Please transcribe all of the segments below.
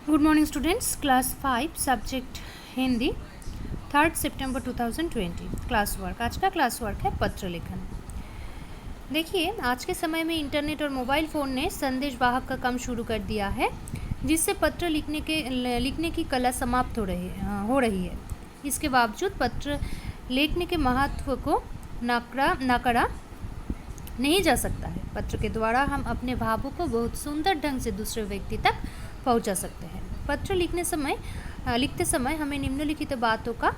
Good morning students, class 5 subject Hindi 3 सितंबर 2020 class work. आज का class work है पत्र लेखन। देखिए, आज के समय में इंटरनेट और मोबाइल फ़ोन ने संदेश वाहक का काम शुरू कर दिया है, जिससे पत्र लिखने की कला समाप्त हो रही है। इसके बावजूद पत्र लिखने के महत्व को नकारा नहीं जा सकता है। पत्र के द्वारा हम अपने भावों को बहुत सुंदर ढंग से दूसरे व्यक्ति तक पहुंचा सकते हैं। पत्र लिखते समय हमें निम्नलिखित बातों का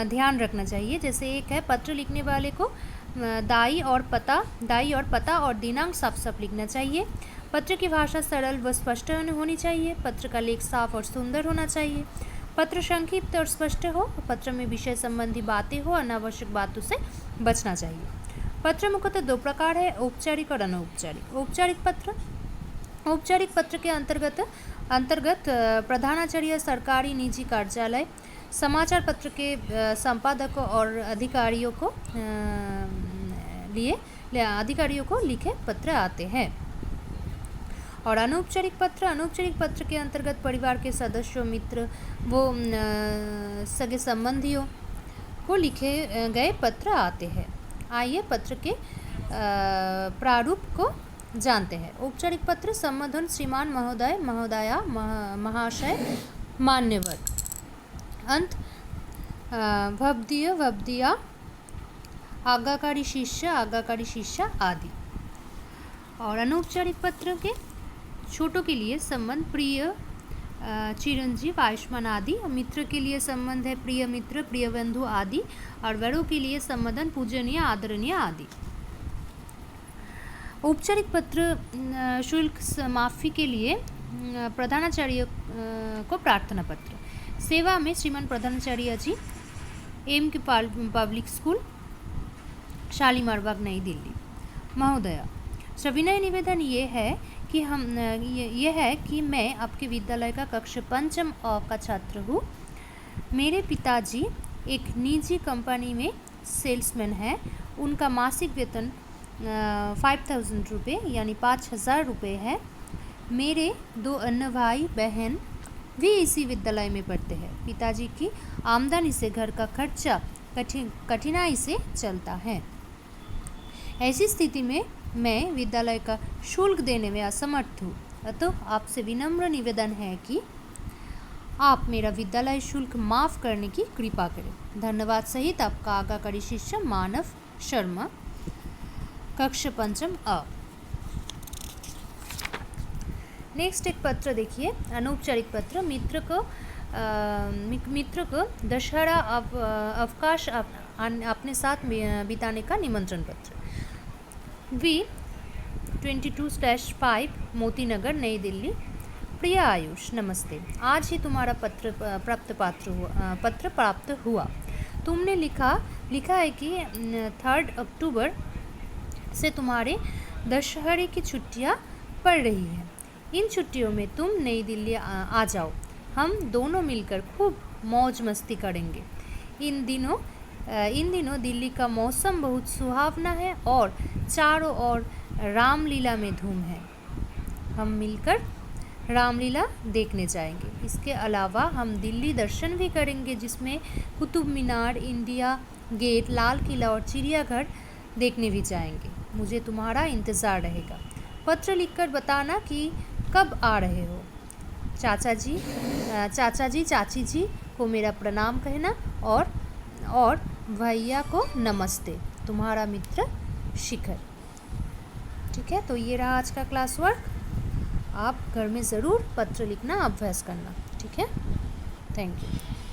ध्यान रखना चाहिए। जैसे एक है, पत्र लिखने वाले को दाई और पता और दिनांक साफ साफ लिखना चाहिए। पत्र की भाषा सरल व स्पष्ट होनी चाहिए। पत्र का लेख साफ और सुंदर होना चाहिए। पत्र संक्षिप्त और स्पष्ट हो। पत्र में विषय संबंधी बातें हो। अनावश्यक बातों से बचना चाहिए। पत्र मुख्यतः दो प्रकार है, औपचारिक और अनौपचारिक। औपचारिक पत्र के अंतर्गत प्रधानाचार्य, सरकारी निजी कार्यालय, समाचार पत्र के संपादकों और अधिकारियों को लिखे पत्र आते हैं। और अनौपचारिक पत्र के अंतर्गत परिवार के सदस्यों, मित्र व सगे संबंधियों को लिखे गए पत्र आते हैं। आइए पत्र के प्रारूप को जानते हैं। औपचारिक पत्र: संबोधन: श्रीमान, महोदय, महोदया, महाशय, मान्यवर। अंत: भवदीय, आज्ञाकारी शिष्य आदि। और अनौपचारिक पत्र के छोटों के लिए संबंध: प्रिय, चिरंजीव, आयुष्मान आदि। मित्र के लिए संबंध है प्रिय मित्र, प्रिय बंधु आदि। और बड़ों के लिए संबोधन पूजनीय, आदरणीय आदि। औपचारिक पत्र शुल्क माफी के लिए प्रधानाचार्य को प्रार्थना पत्र। सेवा में श्रीमान प्रधानाचार्य जी, एम.के. पब्लिक स्कूल, शालीमार बाग, नई दिल्ली। महोदया, सविनय निवेदन ये है कि मैं आपके विद्यालय का कक्षा 5 अ का छात्र हूँ। मेरे पिताजी एक निजी कंपनी में सेल्समैन हैं। उनका मासिक वेतन 5000 रुपये यानी 5000 रुपये है। मेरे 2 अन्य भाई बहन भी इसी विद्यालय में पढ़ते हैं। पिताजी की आमदनी से घर का खर्चा कठिनाई से चलता है। ऐसी स्थिति में मैं विद्यालय का शुल्क देने में असमर्थ हूँ। अतः आपसे विनम्र निवेदन है कि आप मेरा विद्यालय शुल्क माफ़ करने की कृपा करें। धन्यवाद सहित आपका आज्ञाकारी शिष्य मानव शर्मा, कक्षा 5 अ। नेक्स्ट एक पत्र देखिए, अनौपचारिक पत्र: मित्र को दशहरा अवकाश अपने साथ बिताने का निमंत्रण पत्र। V22/5 मोती नगर, नई दिल्ली। प्रिय आयुष, नमस्ते। आज ही तुम्हारा पत्र प्राप्त हुआ। तुमने लिखा है कि 3 अक्टूबर से तुम्हारे दशहरे की छुट्टियां पड़ रही हैं। इन छुट्टियों में तुम नई दिल्ली आ जाओ। हम दोनों मिलकर खूब मौज मस्ती करेंगे। इन दिनों दिल्ली का मौसम बहुत सुहावना है और चारों ओर रामलीला में धूम है। हम मिलकर रामलीला देखने जाएंगे। इसके अलावा हम दिल्ली दर्शन भी करेंगे, जिसमें कुतुब मीनार, इंडिया गेट, लाल किला और चिड़ियाघर देखने भी जाएंगे। मुझे तुम्हारा इंतज़ार रहेगा। पत्र लिखकर बताना कि कब आ रहे हो। चाचा जी चाची जी को मेरा प्रणाम कहना और भैया को नमस्ते। तुम्हारा मित्र शिखर। ठीक है, तो ये रहा आज का क्लास वर्क। आप घर में ज़रूर पत्र लिखना अभ्यास करना। ठीक है, थैंक यू।